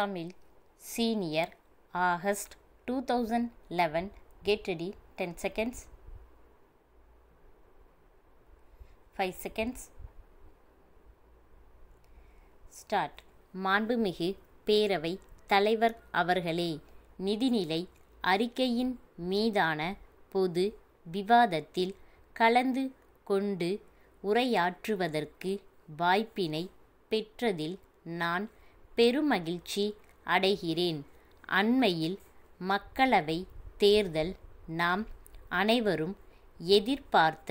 Tamil Senior August 2011. Get ready. 10 seconds. 5 seconds. Start. மாண்புமிகு பேரவை தலைவர் அவர்களே, நிதிநிலை அறிக்கையின் மீதான பொது விவாதத்தில் கலந்து கொண்டு உரையாற்றுவதற்கு வாய்ப்பினை பெற்றதில் நான் பெருமகிழ்ச்சி அடைகிறேன். அண்மையில் மக்களவை தேர்தல் நாம் அனைவரும் எதிர்பார்த்த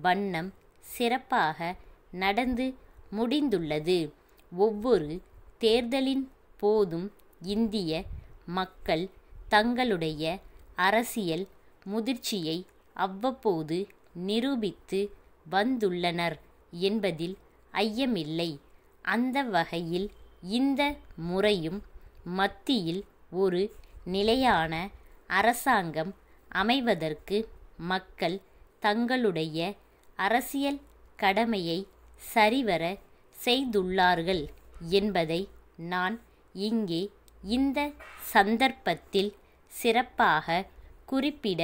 வண்ணம் சிறப்பாக நடந்து முடிந்துள்ளது. ஒவ்வொரு தேர்தலின் போதும் இந்திய மக்கள் தங்களுடைய அரசியல் முதிர்ச்சியை அவ்வப்போது நிரூபித்து வந்துள்ளனர் என்பதில் ஐயமில்லை. அந்த வகையில் இந்த முறையும் மத்தியில் ஒரு நிலையான அரசாங்கம் அமைவதற்கு மக்கள் தங்களுடைய அரசியல் கடமையை சரிவர செய்துள்ளார்கள் என்பதை நான் இங்கே இந்த சந்தர்ப்பத்தில் சிறப்பாக குறிப்பிட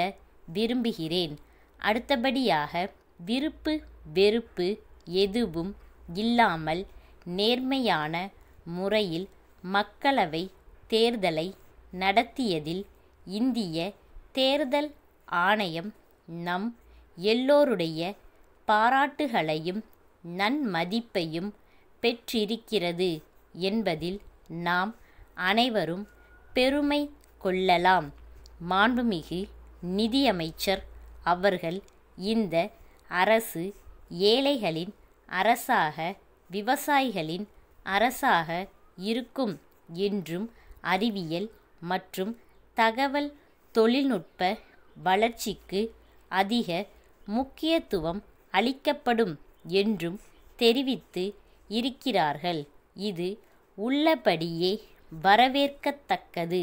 விரும்புகிறேன். அடுத்தபடியாக, விருப்பு வெறுப்பு எதுவும் இல்லாமல் நேர்மையான முறையில் மக்களவை தேர்தலை நடத்தியதில் இந்திய தேர்தல் ஆணையம் நம் எல்லோருடைய பாராட்டுகளையும் நன்மதிப்பையும் பெற்றிருக்கிறது என்பதில் நாம் அனைவரும் பெருமை கொள்ளலாம். மாண்புமிகு நிதியமைச்சர் அவர்கள், இந்த அரசு ஏழைகளின் அரசாக, விவசாயிகளின் அரசாக இருக்கும் என்றும் அறிவியல் மற்றும் தகவல் தொழில்நுட்ப வளர்ச்சிக்கு அதிக முக்கியத்துவம் அளிக்கப்படும் என்றும் தெரிவித்து இருக்கிறார்கள். இது உள்ளபடியே வரவேற்கத்தக்கது.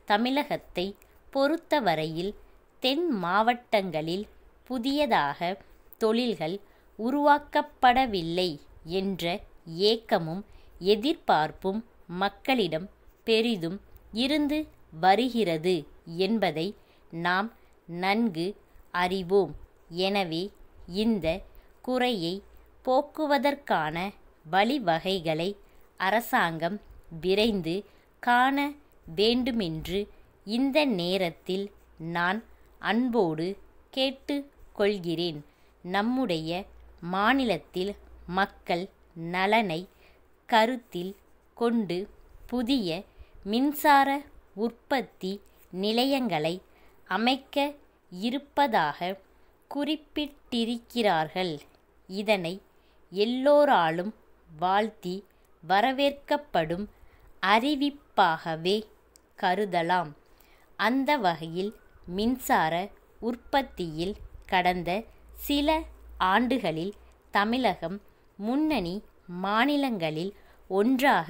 தமிழகத்தை பொறுத்தவரையில் தென் மாவட்டங்களில் புதியதாக தொழில்கள் உருவாக்கப்படவில்லை என்ற ஏக்கமும் எதிர்பார்ப்பும் மக்களிடம் பெரிதும் இருந்து வருகிறது என்பதை நாம் நன்கு அறிவோம். எனவே இந்த குறையை போக்குவதற்கான வழிவகைகளை அரசாங்கம் விரைந்து காண வேண்டுமென்று இந்த நேரத்தில் நான் அன்போடு கேட்டுக்கொள்கிறேன். நம்முடைய மாநிலத்தில் மக்கள் நலனை கருத்தில் கொண்டு புதிய மின்சார உற்பத்தி நிலையங்களை அமைக்க இருப்பதாக குறிப்பிட்டிருக்கிறார்கள். இதனை எல்லோராலும் வாழ்த்தி வரவேற்கப்படும் அறிவிப்பாகவே கருதலாம். அந்த வகையில் மின்சார உற்பத்தியில் கடந்த சில ஆண்டுகளில் தமிழகம் முன்னணி மாநிலங்களில் ஒன்றாக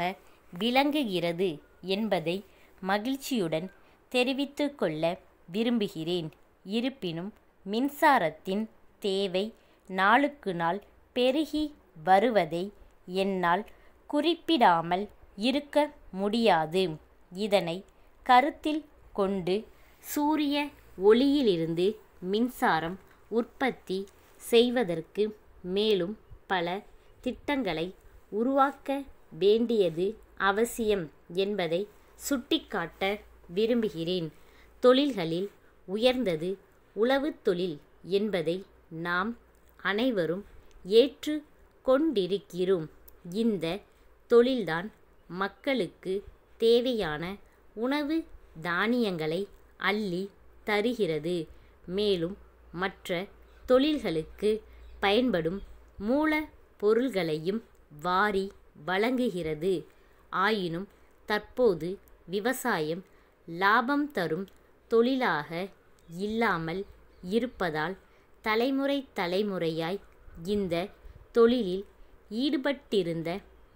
விளங்குகிறது என்பதை மகிழ்ச்சியுடன் தெரிவித்துக்கொள்ள விரும்புகிறேன். இருப்பினும் மின்சாரத்தின் தேவை நாளுக்கு நாள் பெருகி வருவதை என்னால் குறிப்பிடாமல் இருக்க முடியாது. இதனை கருத்தில் கொண்டு சூரிய ஒளியிலிருந்து மின்சாரம் உற்பத்தி செய்வதற்கு மேலும் பல திட்டங்களை உருவாக்க வேண்டியது அவசியம் என்பதை சுட்டிக்காட்ட விரும்புகிறேன். தொழில்களில் உயர்ந்தது உழவுத் தொழில் என்பதை நாம் அனைவரும் ஏற்று கொண்டிருக்கிறோம். இந்த தொழில்தான் மக்களுக்கு தேவையான உணவு தானியங்களை அள்ளி தருகிறது. மேலும் மற்ற தொழில்களுக்கு பயன்படும் மூல பொருள்களையும் வாரி வழங்குகிறது. ஆயினும் தற்போது விவசாயம் லாபம் தரும் தொழிலாக இல்லாமல் இருப்பதால் தலைமுறையாய் இந்த தொழிலில் ஈடுபட்டிருந்த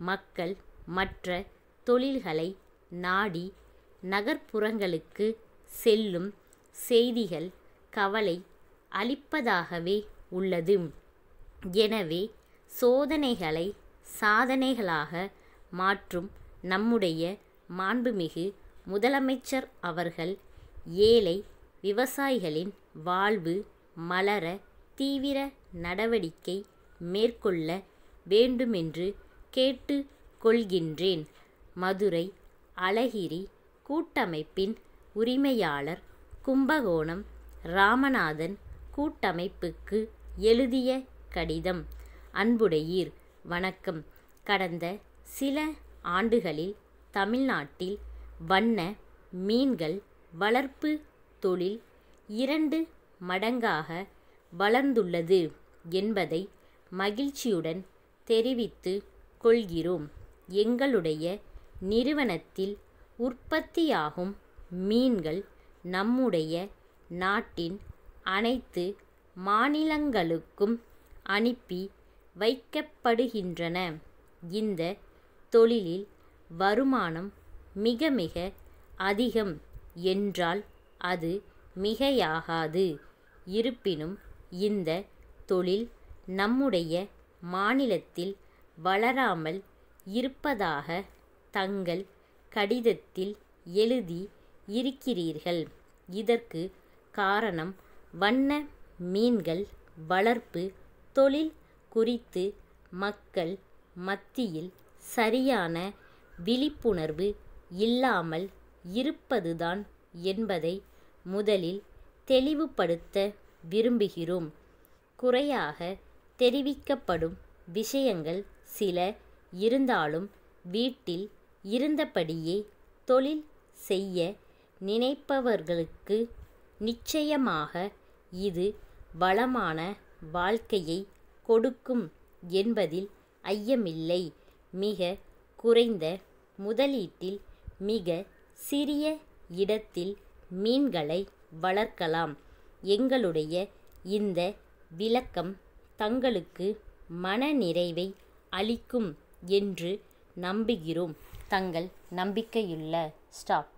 மக்கள் மற்ற தொழில்களை நாடி நகர்ப்புறங்களுக்கு செல்லும் செய்திகள் கவலை அளிப்பதாகவே உள்ளது. எனவே சோதனைகளை சாதனைகளாக மாற்றும் நம்முடைய மாண்புமிகு முதலமைச்சர் அவர்கள் ஏழை விவசாயிகளின் வாழ்வு மலர தீவிர நடவடிக்கை மேற்கொள்ள வேண்டுமென்று கேட்டு கொள்கின்றேன். மதுரை அழகிரி கூட்டமைப்பின் உரிமையாளர், கும்பகோணம் ராமநாதன் கூட்டமைப்புக்கு எழுதிய கடிதம். அன்புடையீர், வணக்கம். கடந்த சில ஆண்டுகளில் தமிழ்நாட்டில் வண்ண மீன்கள் வளர்ப்பு தொழில் 2 மடங்காக வளர்ந்துள்ளது என்பதை மகிழ்ச்சியுடன் தெரிவித்து கொள்கிறோம். எங்களுடைய நிறுவனத்தில் உற்பத்தியாகும் மீன்கள் நம்முடைய நாட்டின் அனைத்து மாநிலங்களுக்கும் அனுப்பி வைக்கப்படுகின்றன. இந்த தொழிலில் வருமானம் மிக மிக அதிகம் என்றால் அது மிகையாகாது. இருப்பினும் இந்த தொழில் நம்முடைய மாநிலத்தில் வளராமல் இருப்பதாக தங்கள் கடிதத்தில் எழுதி இருக்கிறீர்கள். இதற்கு காரணம் வண்ண மீன்கள் வளர்ப்பு தொழில் குறித்து மக்கள் மத்தியில் சரியான விழிப்புணர்வு இல்லாமல் இருப்பதுதான் என்பதை முதலில் தெளிவுபடுத்த விரும்புகிறோம். குறையாக தெரிவிக்கப்படும் விஷயங்கள் சில இருந்தாலும் வீட்டில் இருந்தபடியே தொழில் செய்ய நினைப்பவர்களுக்கு நிச்சயமாக இது வளமான வாழ்க்கையை கொடுக்கும் என்பதில் ஐயமில்லை. மிக குறைந்த முதலீட்டில் மிக சிறிய இடத்தில் மீன்களை வளர்க்கலாம். எங்களுடைய இந்த விளக்கம் தங்களுக்கு மனநிறைவை அளிக்கும் என்று நம்புகிறோம். தங்கள் நம்பிக்கையுள்ள ஸ்டாப்.